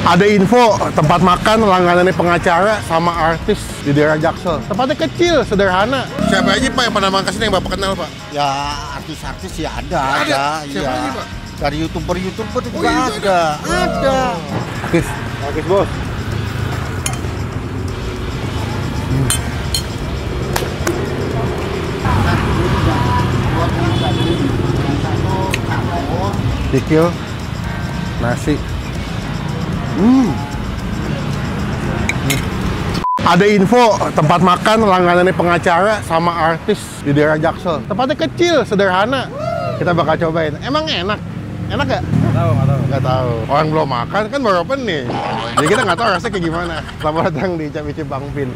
Ada info tempat makan langganan pengacara sama artis di daerah Jaksel. Tempatnya kecil, sederhana. Siapa aja Pak yang pernah makan sini yang Bapak kenal Pak? Ya artis-artis ya ada. Siapa aja Pak? Dari youtuber juga ada. Artis bos. Dikil, nasi. Ada info tempat makan langganan pengacara sama artis di daerah Jaksel. Tempatnya kecil, sederhana. Kita bakal cobain. Emang enak? Enak gak? Nggak tahu. Orang belum makan kan baru opening. Jadi kita nggak tahu rasanya kayak gimana. Selamat datang di Icap-Icip Bang Pin.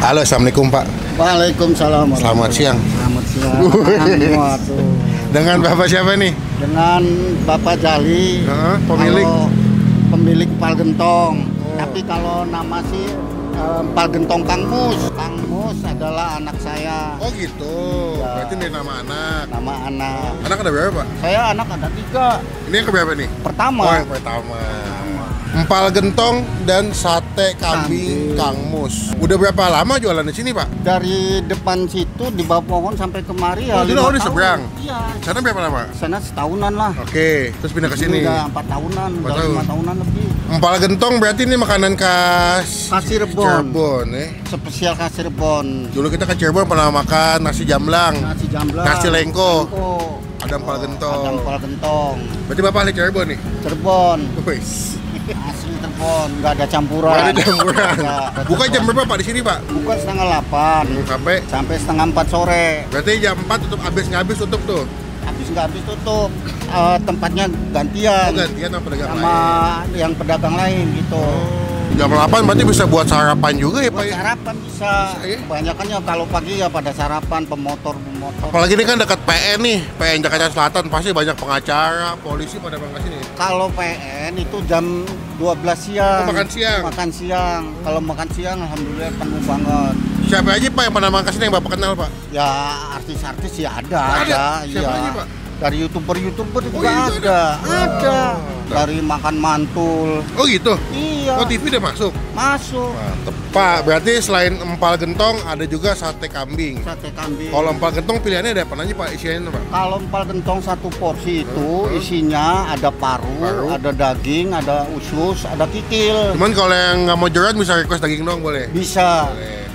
Halo, assalamualaikum Pak. Waalaikumsalam. Selamat siang. Selamat siang. Waduh. Dengan Bapak siapa nih? Dengan Bapak Jali. Pemilik. Pemilik Empal Gentong. Tapi kalau nama sih Empal Gentong Kang Mus. Kang Mus adalah anak saya. Oh gitu. Ya. Berarti ini nama anak. Nama anak. Anak ada berapa Pak? Saya anak ada 3. Ini yang keberapa nih? Pertama. Oh, yang pertama. Empal gentong dan sate kambing Kang Mus. Udah berapa lama jualan di sini Pak? Dari depan situ di bawah pohon sampai kemari ya. Oh, di 5 tahun. seberang? Iya. Sana berapa lama? Sana setahunan lah. Oke, terus pindah ke sini. Udah 4 tahunan, udah 5 tahunan lebih. Empal gentong berarti ini makanan khas Cirebon. Spesial khas Cirebon. Dulu kita ke Cirebon pernah makan nasi jamblang, nasi lengko. Ada empal gentong. Ada empal gentong. Berarti Bapak ahli Cirebon nih? Cirebon. Wis. Asli Cirebon, nggak ada campuran. Nggak ada campuran. Buka jam berapa Pak di sini Pak? Buka setengah 8 sampai setengah 4 sore. Berarti jam 4 tutup, habis tutup tuh? Habis tutup. Tempatnya gantian. Oh, gantian sama pedagang sama lain? Yang pedagang lain gitu. Jam 8 berarti bisa buat sarapan juga ya Pak? Buat sarapan bisa. Kebanyakannya kalau pagi ya pada sarapan, pemotor. Apalagi ini kan dekat PN nih, PN Jakarta Selatan, pasti banyak pengacara, polisi pada makan sini. Kalau PN itu jam 12 siang. Oh, makan siang? Makan siang. Kalau makan siang alhamdulillah penuh banget. Siapa aja Pak yang pernah makan sini yang Bapak kenal Pak? Ya artis-artis ya ada. Siapa aja Pak? Dari youtuber juga ada. Dari makan mantul. Oh gitu? Iya. Oh, TV udah masuk? Masuk. Mantep Pak, berarti selain empal gentong ada juga sate kambing. Sate kambing. Kalau empal gentong pilihannya ada apa aja Pak isiannya Pak? Kalau empal gentong 1 porsi itu isinya ada paru, ada daging, ada usus, ada kikil. Cuman kalau yang nggak mau jerat bisa request daging doang boleh? Bisa.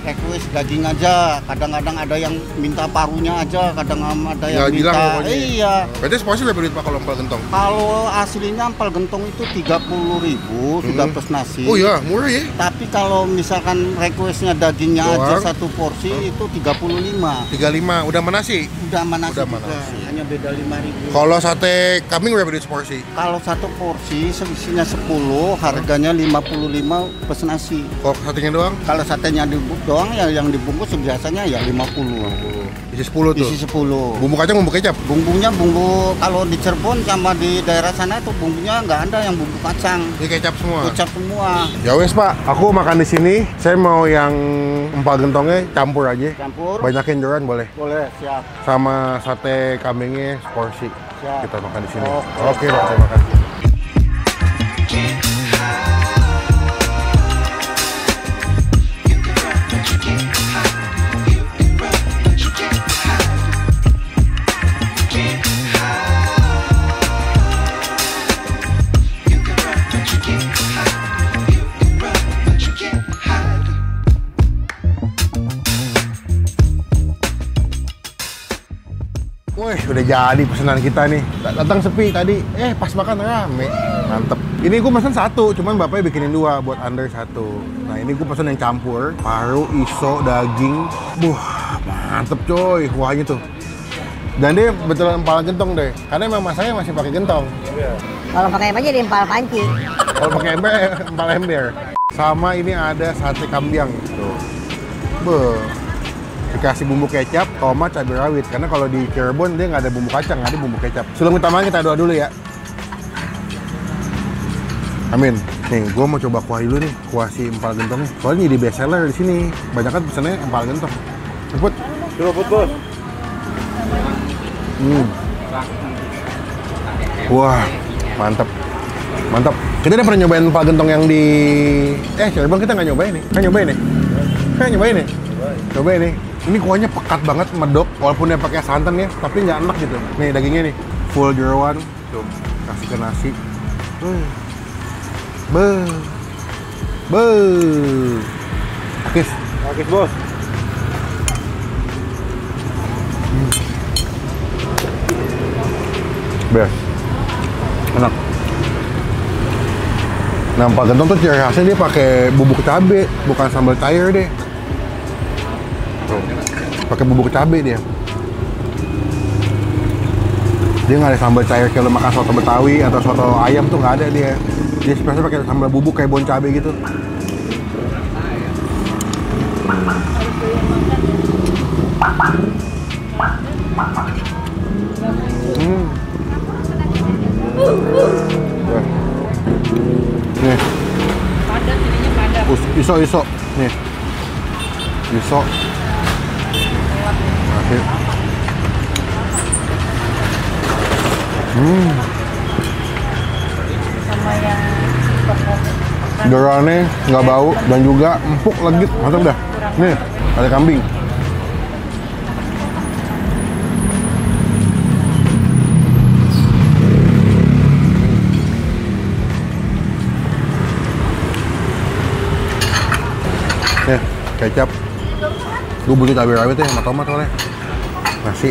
Request daging aja, kadang-kadang ada yang minta parunya aja, kadang ada yang minta. Iya. Berarti seporsi berapa duit Pak kalau empal gentong? Kalau aslinya empal gentong itu 30.000 sudah plus nasi. Oh iya, murah ya. Tapi kalau misalkan requestnya dagingnya aja 1 porsi itu 35. 35, udah mana nasi? Udah mana nasi. Hanya beda 5.000. Kalau sate kambing berapa duit seporsi? Kalau 1 porsi isinya 10, harganya 55 plus nasi. Kalau satenya doang? Kalau satenya doang ya yang dibungkus biasanya ya 50. Isi 10 tuh? Isi 10. Bumbu kacang, bumbu kecap? Bumbunya bumbu, kalau di Cirebon sama di daerah sana itu bumbunya nggak ada yang bumbu kacang. Ini kecap semua? Kecap semua. Ya wes Pak, aku makan di sini. Saya mau yang empal gentongnya campur aja. Campur? Banyakin joran boleh? Boleh, siap. Sama sate kambingnya seporsi. Siap. Kita makan di sini. Oke Pak, terima kasih. Wih, udah jadi pesanan kita nih. Datang sepi tadi, pas makan rame. Mantep. Ini gue pesan 1, cuman bapaknya bikinin 2 buat under 1. Nah, ini gue pesan yang campur. Paru, iso, daging. Mantep coy, kuahnya tuh. Dan dia betulan empal gentong deh. Karena memang masanya masih pakai gentong. Kalau pakai ember jadi empal panci. Kalau pakai ember, empal ember. Sama ini ada sate kambiang. Tuh. Dikasih bumbu kecap, tomat, cabai rawit. Karena kalau di Cirebon dia nggak ada bumbu kacang, nggak ada bumbu kecap. Sebelum kita makan kita doa dulu ya. Amin. Nih, gua mau coba kuah dulu nih, kuah si empal gentongnya. Soalnya jadi best seller di sini. Banyak kan pesannya empal gentong. Cepet. Cepet, Bos. Wah, mantap. Mantap. Kita udah pernah nyobain empal gentong yang di Cirebon, kita nggak nyobain nih. Kan nyobain nih. Kan nyobain nih. Cobain nih. Ini kuahnya pekat banget, medok, walaupun dia pakai santan ya, tapi nggak enak gitu. Nih dagingnya nih, full jeroan. Tuh, kasih ke nasi. Akis. Akis, Bos. Best. Enak. Nah, empal gentong tuh ciri khasnya dia pakai bubuk cabe, bukan sambal cair deh. Tuh, pakai bubuk cabe dia. Dia nggak ada sambal cair kayak lo makan soto Betawi atau soto ayam tuh nggak ada dia. Dia spesial pakai sambal bubuk kayak bon cabe gitu. Nih. Padat, jadinya padat. Iso. Nih. Iso. Akhir. Sama yang Jeroannya nggak bau dan juga empuk legit, mantap dah. Nih, ada kambing. Nih, kecap. Gue butuh cabai rawit ya sama tomat soalnya. Nasi.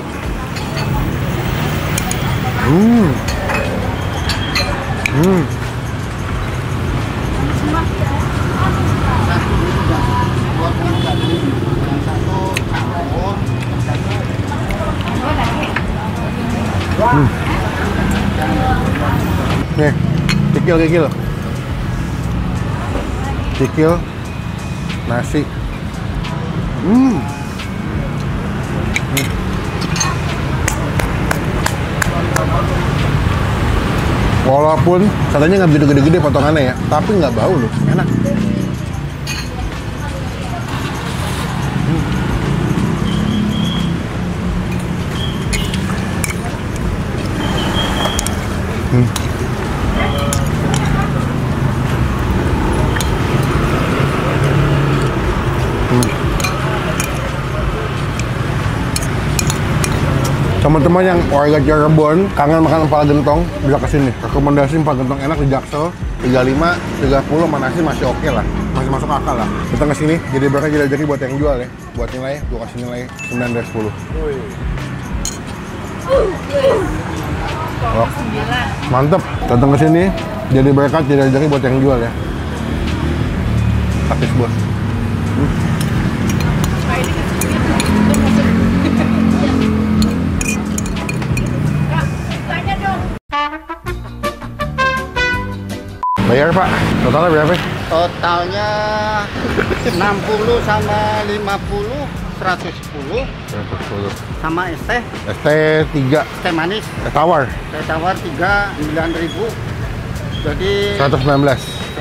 Nih, kikil. Kikil, nasi. Walaupun satenya nggak begitu gede-gede potongannya ya, tapi nggak bau loh, enak. Teman-teman yang warga Cirebon kangen makan empal gentong bisa kesini. Rekomendasi empal gentong enak di Jaksel 35, 30 sama nasi masih oke lah, masih masuk akal lah. Kita kesini jadi berkah jadi buat yang jual ya. Buat nilai, gua kasih nilai 9 dari 10. Oh, mantep. Datang ke sini jadi berkat jadi buat yang jual ya. Taktis bos. Bayar Pak, totalnya berapa? Totalnya 60 sama 50, 110 sama es teh. Es teh 3, Teh manis, es tawar teh tawar 3, 9.000. Jadi 119.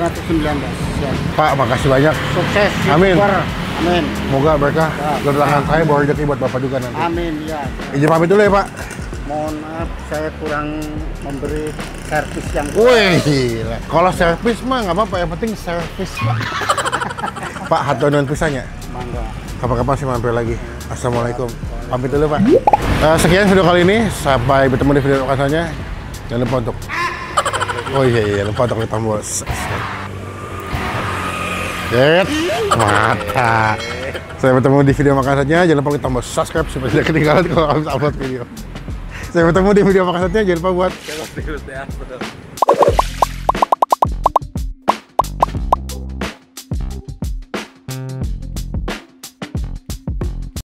119. Siap. Pak, makasih banyak. Sukses. Amin. YouTuber. Amin. Semoga berkah. Kedatangan saya bawa rezeki buat Bapak juga nanti. Amin ya. Izin pamit dulu ya Pak. Mohon maaf saya kurang memberi servis yang Wih, gila. Kalau servis mah nggak apa-apa, yang penting servis Pak. Pak, hatonan pisahnya. Mangga. Kapan-kapan sih mampir lagi. Assalamualaikum. Pamit dulu Pak. Sekian video kali ini. Sampai bertemu di video selanjutnya. Jangan lupa untuk lupa untuk klik tombol subscribe. Mata. Saya bertemu di video makan saja. Jangan lupa klik tombol subscribe supaya tidak ketinggalan kalau habis upload video. Saya bertemu di video makan saja. Jangan lupa buat